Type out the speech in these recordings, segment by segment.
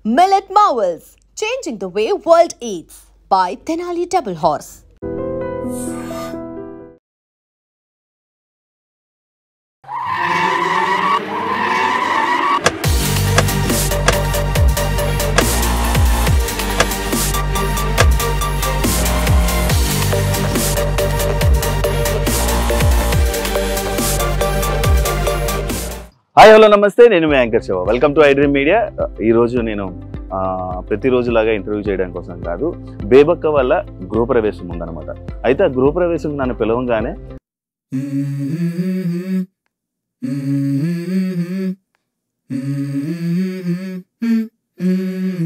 Millet Marvels, changing the way world eats by Tenali Double Horse. Hi hello నమస్తే, నేను మీ anchor Shiva. Welcome to iDream media. ఈరోజు నేను ప్రతిరోజులాగా interview చేయడం కోసం కాదు, బేబక్క వల్ల గృహప్రవేశం ఉందన్నమాట. అయితే ఆ గృహప్రవేశం నన్ను పిలవంగానే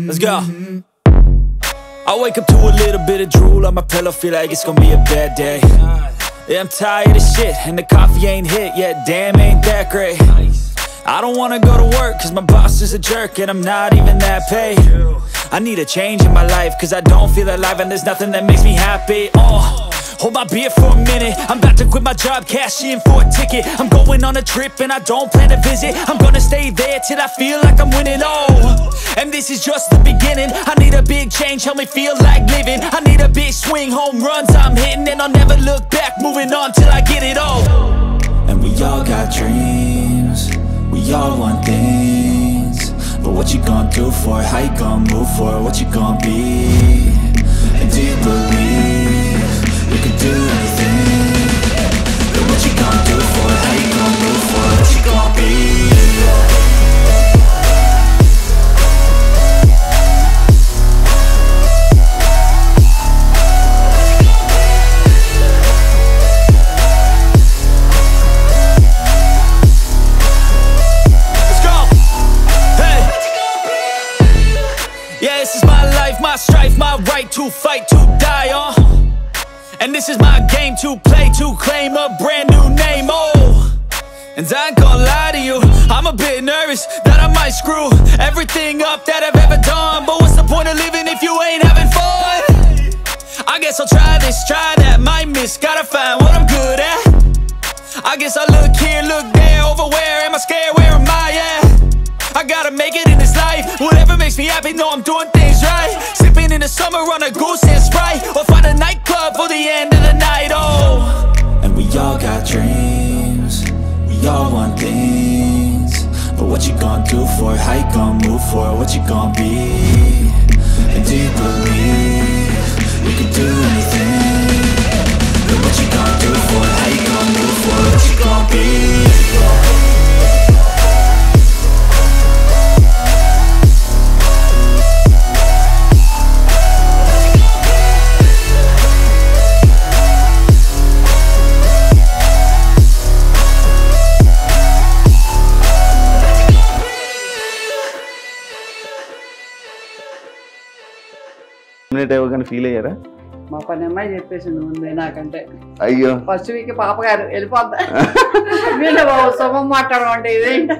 Let's go. I wake up to a little bit of drool on my pillow, feel like it's gonna be a bad day. Yeah, I'm tired of shit, and the coffee ain't hit yet, damn ain't that great. I don't wanna go to work, cause my boss is a jerk, and I'm not even that paid. I need a change in my life, cause I don't feel alive, and there's nothing that makes me happy. Hold my beer for a minute, I'm about to quit my job, cash in for a ticket. I'm going on a trip and I don't plan to visit. I'm gonna stay there till I feel like I'm winning, and this is just the beginning. I need a big change, help me feel like living. I need a big swing, home runs I'm hitting, and I'll never look back, moving on till I get it all. And we all got dreams, we all want things, but what you gonna do for it? How you gonna move for it? What you gonna be? And do you believe you can do anything? But what you gonna do for it? How you gonna move for it? What you gonna be? Yeah, this is my life, my strife, my right to fight, to die on. And this is my game to play, to claim a brand new name, And I ain't gonna lie to you, I'm a bit nervous that I might screw everything up that I've ever done. But what's the point of living if you ain't having fun? I guess I'll try this, try that, might miss, gotta find what I'm good at. I guess I look here, look there, over where am I scared, where am I at? I gotta make it in this life, whatever makes me happy, know I'm doing things right. Sipping in the summer on a goose and Sprite, or find a nightclub for the end of the night, And we all got dreams, we all want things, but what you gonna do for it? How you gonna move for it? What you gonna be? And do you believe you can do anything? But what you gonna do for it? How you gonna move for it? What you gonna be? Feel అయ్యారా? మా పని అమ్మాయి చెప్పేసింది ముందే నాకంటే. అయ్యో, first week పాప గారు వెళ్ళిపోద్దా వీళ్ళు శుభం మాట్లాడడం అంటే ఇదేంటి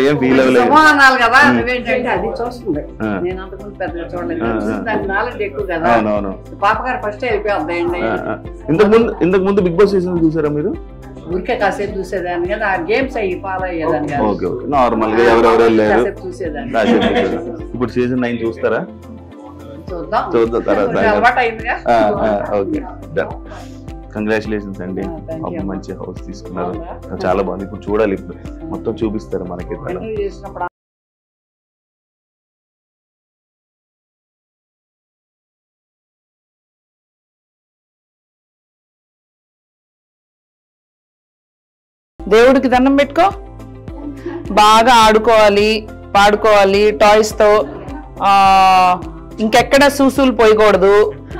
ఏం ఫీల్ అవ్వలేదు, శుభం అనాలి కదా, నువ్వేంటంటే అది చూస్తుంది. నేను అంతకుముందు పెద్దగా చూడలేదు, దానికి నాలెడ్జ్ ఎక్కువ కదా. పాప గారు ఫస్ట్ వెళ్ళిపోద్దాయండి. ఇంతకు ముందు బిగ్ బాస్ సీజన్ చూసారా మీరు? ఊరికే కాసేపు చూసేదాన్ని కదా, ఆ గేమ్స్ అయ్యి ఫాలో అయ్యేదాన్ని కదా. ఓకే ఓకే, నార్మల్ గా ఎవరెవరు వెళ్ళారు కాసేపు చూసేదాన్ని. ఇప్పుడు సీజన్ 9 చూస్తారా? చూద్దాం తర్వాత. అలవాటు అయిందిగా. ఓకే, కంగ్రాచులేషన్స్ అండి, మంచి హౌస్ తీసుకున్నారు, చాలా బాగుంది. ఇప్పుడు చూడాలి, ఇప్పుడు మొత్తం చూపిస్తారు మనకి. దేవుడికి దండం పెట్టుకో, బాగా ఆడుకోవాలి, పాడుకోవాలి టాయ్స్ తో. ఇంకెక్కడ సూసులు పోయకూడదు,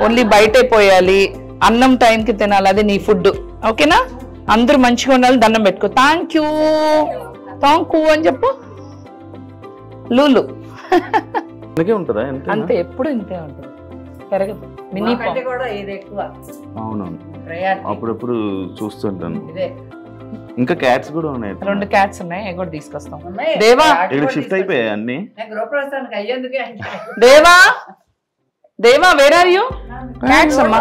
ఓన్లీ బయటే పోయాలి, అన్నం టైంకి తినాలి, అది నీ ఫుడ్. ఓకేనా? అందరూ మంచిగా ఉండాలి, దండం పెట్టుకో. థ్యాంక్ యూ అని చెప్పు. లూలు అంతే, ఎప్పుడు ఇంతే ఉంటుంది, పెరగదు. మినీ అవునవును, అప్పుడప్పుడు చూస్తుంటాను. ఇంకా క్యాట్స్ కూడా ఉన్నాయి, 2 క్యాట్స్ ఉన్నాయి, అవి కూడా తీసుకొస్తాం. దేవా ఇక్కడ షిఫ్ట్ అయిపోయాయి అన్ని. దేవా దేవా వేర్ ఆర్ యూ? క్యాట్స్ అమ్మా,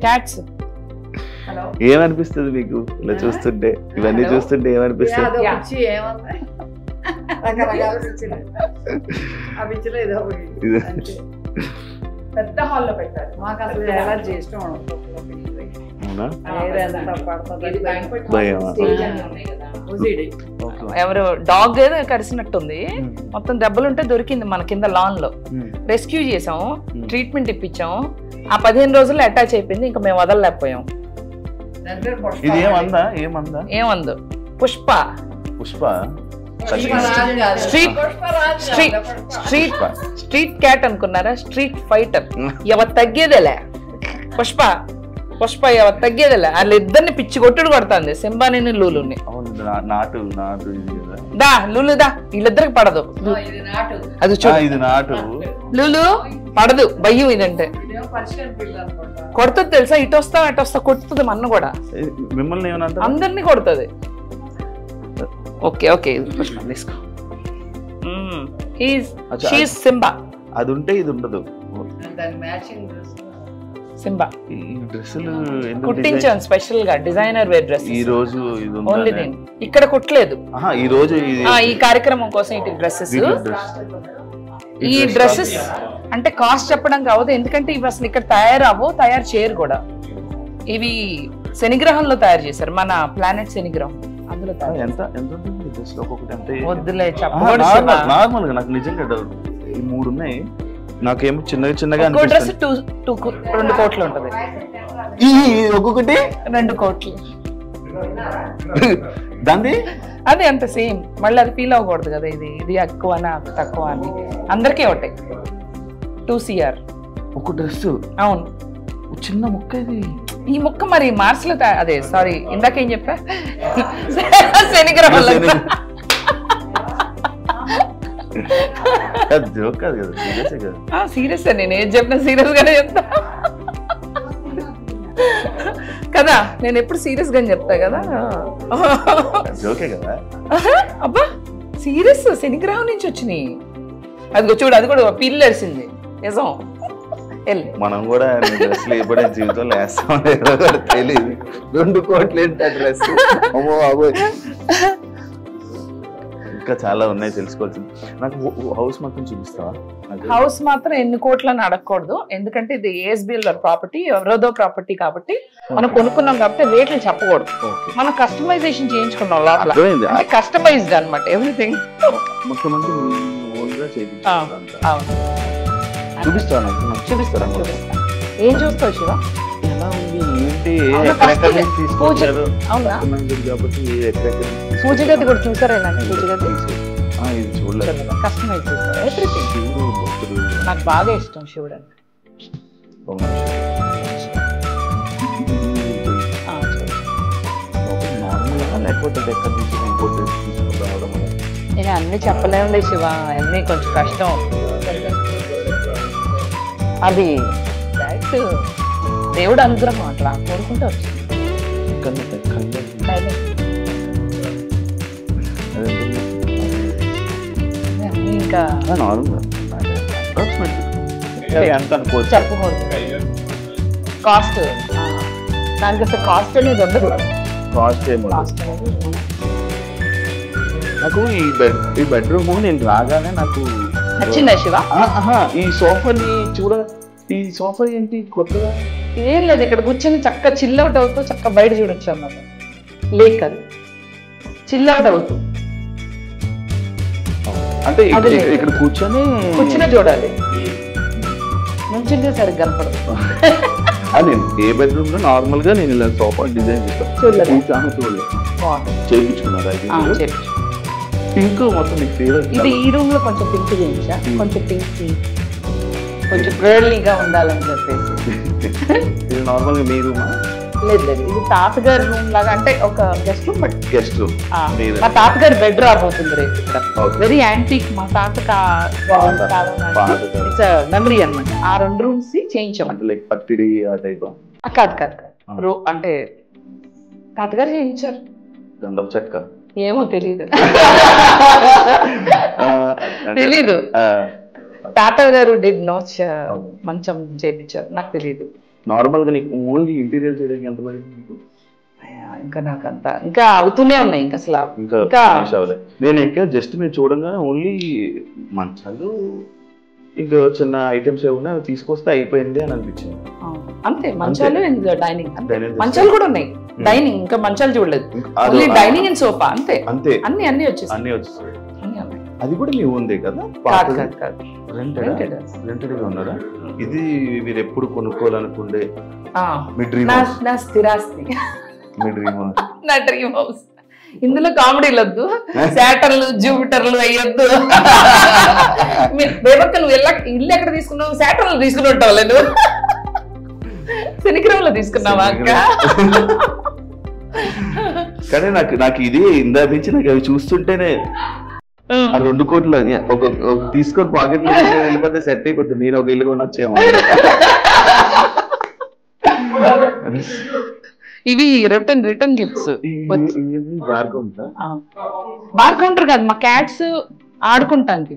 క్యాట్స్. ఏమనిపిస్తుంది మీకు ఇలా చూస్తుంటే, ఇవన్నీ చూస్తుంటే ఏమనిపిస్తుంది? రకరకాల పిచ్చిలు. ఆ పిచ్చిలో ఏదో ఒకటి. అంతే. పెద్ద హాల్లో పెట్టారు. మాకు అసలు ఎలర్జీ ఇష్టం ఉండదు. ఎవరు డాగ్ ఏదో కరిసినట్టుంది, మొత్తం దెబ్బలుంటే దొరికింది మన కింద లాన్ లో. రెస్క్యూ చేసాము, ట్రీట్మెంట్ ఇప్పించాము. ఆ 15 రోజుల్లో అటాచ్ అయిపోయింది, ఇంకా మేము వదలలేకపోయాం. ఏమందు పుష్ప. స్ట్రీట్ క్యాట్ అనుకున్నారా? Street fighter. ఎవరు తగ్గేదేలే పుష్ప. ఎవరు తగ్గేదేలే. వాళ్ళ ఇద్దరిని పిచ్చి కొట్టుడు కొడుతుంది, సింబాని లూలుని. దా లూలు దా, వీళ్ళిద్దరికి పడదు. అది లూలు పడదు, భయం ఇదంటే. కొడుతుంది తెలుసా, ఇటు వస్తా అటు వస్తా కొడుతుంది. మన్న కూడా మిమ్మల్ని అందరినీ కొడుతుంది. ఓకే ఓకే తీసుకో. సింబా. అది ఉంటే ఇది ఉండదు. సింబా ఈ డ్రెస్సులు కుట్టించాను స్పెషల్ గా, డిజైనర్ వేర్ డ్రెస్. ఈ రోజు ఓన్లీ నేను ఇక్కడ కుట్టలేదు. ఈ రోజు ఈ కార్యక్రమం కోసం ఇటు డ్రెస్సెస్. ఈ డ్రెస్సెస్ అంటే కాస్ట్ చెప్పడం కావద్దు, ఎందుకంటే ఇవి అసలు ఇక్కడ తయారు చేయరు కూడా. ఇవి శనిగ్రహంలో తయారు చేశారు, మన ప్లానెట్ శనిగ్రహం. అందులో వద్దులే చెప్పకూడదు. నార్మల్ గా నాకు నిజంగా ఈ 3 ఉన్నాయి. నాకేమో చిన్నగా డ్రెస్ 2 కోట్లు ఉంటది. ఒక్కొక్కటి 2 కోట్లు. దాన్ని అదే అంత సేమ్. మళ్ళీ అది ఫీల్ అవ్వకూడదు కదా, ఇది ఎక్కువ తక్కువ అని. అందరికీ ఒకటే 2 CR ఒక డ్రెస్. అవును, చిన్న ముక్క ఇది. ఈ ముక్క మరి మార్స్ లో అదే సారీ ఇందాకేం చెప్పా, శనిగ్రహంలో. సీరియస్ నేను ఏం చెప్పినా సీరియస్ గానే చెప్తా కదా. నేను ఎప్పుడు సీరియస్ గానే చెప్తా కదా. అబ్బా సీరియస్, శనిగ్రహం నుంచి వచ్చినాయి. అదిగో చూడు, అది కూడా పిల్లి వేసింది నిజం. మనం కూడా జీవితంలో వేస్తాం తెలియదు. 2 కోట్లు ఏంటి డ్రెస్. ఇంకా చాలా ఉన్నాయి తెలుసుకోవాల్సింది. నాకు హౌస్ మొత్తం చూపిస్తావా? హౌస్ మాత్రం ఎన్ని కోట్లని అడగకూడదు, ఎందుకంటే ఇది ఏఎస్బిఎల్ ప్రాపర్టీ, ఎవరోదో ప్రాపర్టీ కాబట్టి మనం కొనుక్కున్నాం కాబట్టి రేట్లు చెప్పకూడదు. మనం కస్టమైజేషన్ చేయించుకున్నాం లోపల, కస్టమైజ్డ్ అనమాట ఎవ్రీథింగ్. చూపిస్తాను. ఏం చూస్తావు శివ? పూజ గది కూడా చూసారా? పూజ గది కస్టమైజ్ చేస్తారు ఎవ్రీథింగ్. నాకు బాగా ఇష్టం శివుడు అంటే. నేను అన్ని చెప్పలేములే శివ, అన్ని కొంచెం కష్టం. అది డైరెక్ట్ దేవుడు అనుగ్రహం, అట్లా కోరుకుంటూ వచ్చింది. ఇంకా చెప్పకూడదు కాస్ట్. దానికి అసలు కాస్ట్ అనేది ఉండదు. నాకు ఈ బెడ్రూమ్ నేను రాగానే నాకు నచ్చిందా శివ? ఈ సోఫాని చూడ. ఈ సోఫా ఏంటి కొత్తగా? ఏం లేదు, ఇక్కడ కూర్చొని చక్క చిల్ అవుట్ అవుతూ చక్క బయట చూడొచ్చు అన్నమాట. లేక్ అది చిల్ అవుట్ అవుతూ అంటే ఇక్కడ కూర్చొని చూడాలి. నుంచుంటే సరిగ్గా కనపడదు. అది ఏ బెడ్రూమ్ లో నార్మల్ గా నేను ఇలా సోఫా డిజైన్ చేయించుకున్నాను. పింక్ మొత్తం ఇది ఈ రూమ్ లో కొంచెం పింక్ చేయించా, కొంచెం పింక్ కొంచెం గర్లీగా ఉండాలని చెప్పేసి. ఇది నార్మల్ గా మీ రూమా? లేదు లేదు, ఇది తాతగారి రూమ్ లాగా, అంటే ఒక guest room. But guest room మా తాతగారి బెడ్ రాబోతుంది రేపు. వెరీ యాంటిక్, మా తాత మెమరీ అనమాట. ఆ 2 రూమ్స్ చేయించామంటే కాదు అంటే తాతగారు చేయించారు. గంధం చెక్క ఏమో తెలీదు. తాతగారు డిడ్ నాట్ మంచం చేయించారు, నాకు తెలియదు. నార్మల్ గా నీకు ఓన్లీ ఇంటీరియర్ చేయడానికి ఎంత పడింది? ఇంకా నాకంతా ఇంకా అవుతూనే ఉన్నాయి ఇంకా అసలు ఇంకా finish అవ్వలేదు. నేను ఇంకా జస్ట్ మీరు చూడంగానే ఓన్లీ మంచాలు ఇంకా చిన్న ఐటమ్స్ ఏమన్నా తీసుకొస్తే అయిపోయింది అని అనిపించింది. అంతే మంచాలు అండ్ డైనింగ్, మంచాలు కూడా ఉన్నాయి. డైనింగ్ ఇంకా మంచాలు చూడలేదు, ఓన్లీ డైనింగ్ అండ్ సోఫా అంతే. అంతే అన్ని వచ్చేసి అన్ని వచ్చేసాయి. అది కూడా మీ ఉంది కదా? రెంటెడ్ గా ఉన్నారా? ఇది మీరు ఎప్పుడు కొనుక్కోవాలనుకుండే మీ డ్రీమ్ హౌస్? నా స్థిరాస్తి, మీ డ్రీమ్ హౌస్, నా డ్రీమ్ హౌస్. ఇందులో కామెడీలు వద్దు, శాటర్లు జూపిటర్లు అయ్యొద్దు. బేబక్క నువ్వు ఇల్లు ఎక్కడ తీసుకున్నావు? శాటర్లు తీసుకుని ఉంటావు నువ్వు, శనిగ్రహంలో తీసుకున్నావా అక్క? కానీ నాకు ఇది ఇందా నుంచి నాకు అవి చూస్తుంటేనే ఆ 2 కోట్లు ఒక తీసుకొని పాకెట్ లో వెళ్ళిపోతే సెట్ అయిపోతుంది. నేను ఒక ఇల్లు కొనొచ్చేమో. ఇవి రిటర్న్ గిఫ్ట్స్. బార్ కౌంటర్ కాదు, మా క్యాట్స్ ఆడుకుంటానికి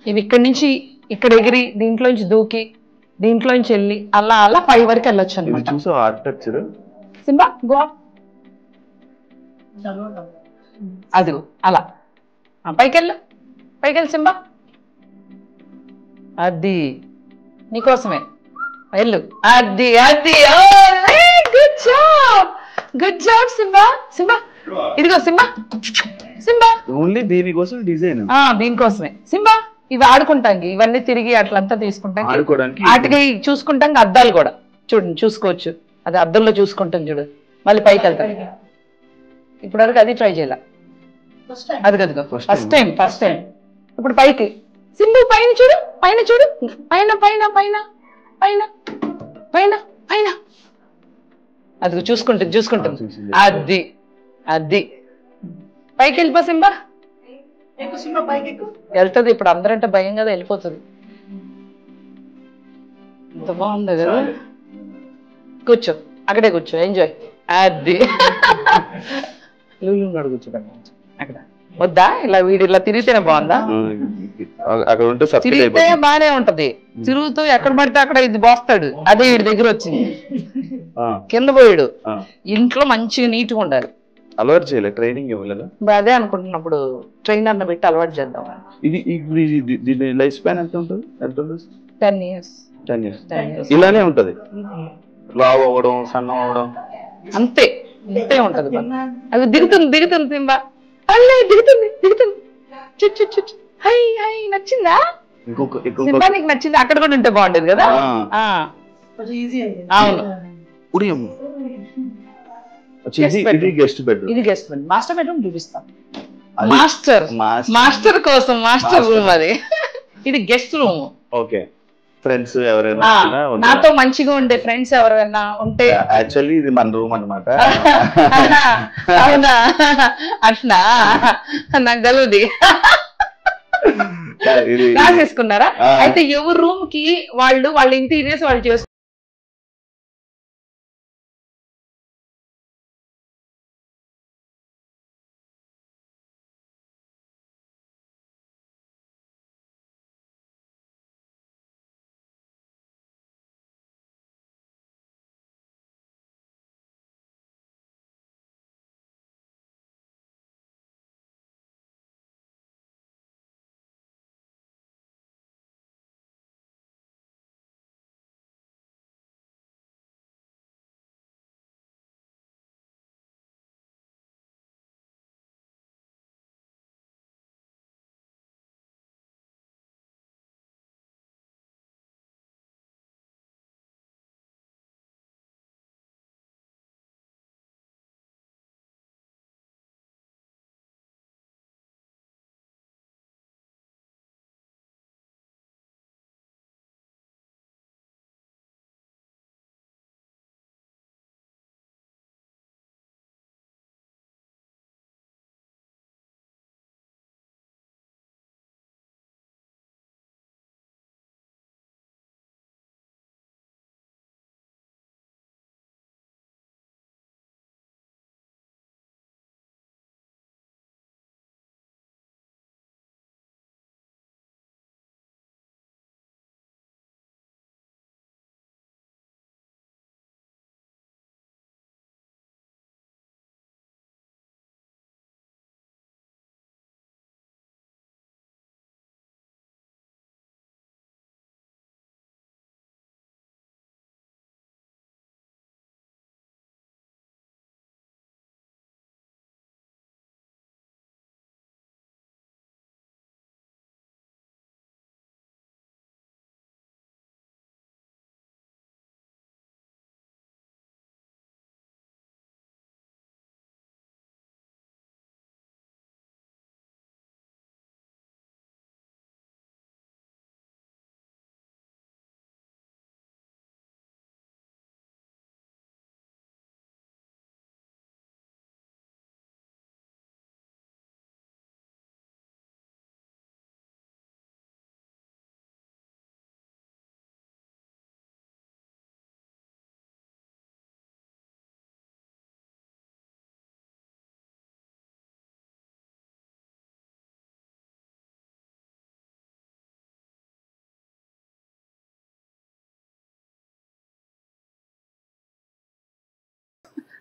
ఇవి ఇక్కడి నుంచి ఇక్కడ ఎగిరి దీంట్లోంచి దూకి దీంట్లోంచి వెళ్ళి అలా 5 వరకు వెళ్ళొచ్చు అనమాట. చూసా ఆర్కిటెక్చర్ సింబా గో అది అలా పైకెళ్ళు సింబా, అది నీకోసమే వెళ్ళు. అది గుడ్ జాబ్ సింబా. ఇదిగో సింబా ఓన్లీ దీనికోసం డిజైన్, దీనికోసమే సింబా. ఇవి ఆడుకుంటాం, ఇవన్నీ తిరిగి అట్లంతా తీసుకుంటాం, వాటికి చూసుకుంటాం. అద్దాలు కూడా చూడండి చూసుకోవచ్చు, అది అద్దంలో చూసుకుంటాం చూడు. మళ్ళీ పైకి వెళ్తాం. ఇప్పుడు వరకు అది ట్రై చేయాల, అది కదుగో ఫస్ట్ టైం. ఇప్పుడు పైకి సింబు, పైన చూడు పైన అది చూసుకుంటుంది. అది పైకి వెళ్ళిపో సింబా. వెళ్తుంది ఇప్పుడు, అందరంటే భయం కదా, వెళ్ళిపోతుంది. ఎంత బాగుంది కదా. కూర్చో, అక్కడే కూర్చో, ఎంజాయ్. అది అక్కడ వద్దా? ఇలా వీడు ఇలా తిరిగితేనే బాగుందా? తిరిగితే బానే ఉంటది, తిరుగుతూ ఎక్కడ పడితే అక్కడ ఇది పోస్తాడు. అదే వీడి దగ్గర వచ్చింది, కింద పోయాడు. ఇంట్లో మంచిగా నీట్గా ఉండాలి. అలవాటు చేయలేదు, ట్రైనింగ్ ఇవ్వలేదు. అదే అనుకుంటున్నప్పుడు ట్రైనర్ పెట్టి అలవాటు చేద్దాం. ఇది లైఫ్ స్పాన్ ఎంత ఉంటుంది? 10 years. ఇలానే ఉంటది, లావు అవ్వడం, సన్నం అవ్వడం, అంతే ఉంటది. అది దిగుతుంది సింబా, దిగుతుంది. నచ్చిందా సింబా? నీకు నచ్చింది? అక్కడ కూడా ఉంటే బాగుండేది కదా. అవును, ఇది గెస్ట్ బెడ్రూమ్. మాస్టర్ బెడ్రూమ్ చూపిస్తాం. మాస్టర్ కోసం మాస్టర్ రూమ్ అది. ఇది గెస్ట్ రూమ్. ఓకే, ఫ్రెండ్స్ ఎవరైనా నాతో మంచిగా ఉండే ఫ్రెండ్స్ ఎవరైనా ఉంటే, యాక్చువల్లీ ఇది మన రూమ్ అన్నమాట. అవునా? అట్లా నాకు తెలియదు. రాసేసుకున్నారా? అయితే ఎవరి రూమ్ కి వాళ్ళ ఇంటీరియర్స్ వాళ్ళు చేసుకుంటారు.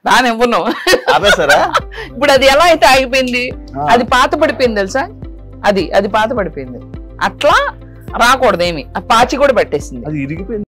రానివ్వను. ఆపేస్తారా? ఇప్పుడు అది ఎలా అయితే ఆగిపోయింది, అది పాత పడిపోయింది తెలుసా, అది పాత పడిపోయింది. అట్లా రాకూడదు ఏమి, ఆ పాచి కూడా పట్టేసింది. అది ఇరిగిపోయింది.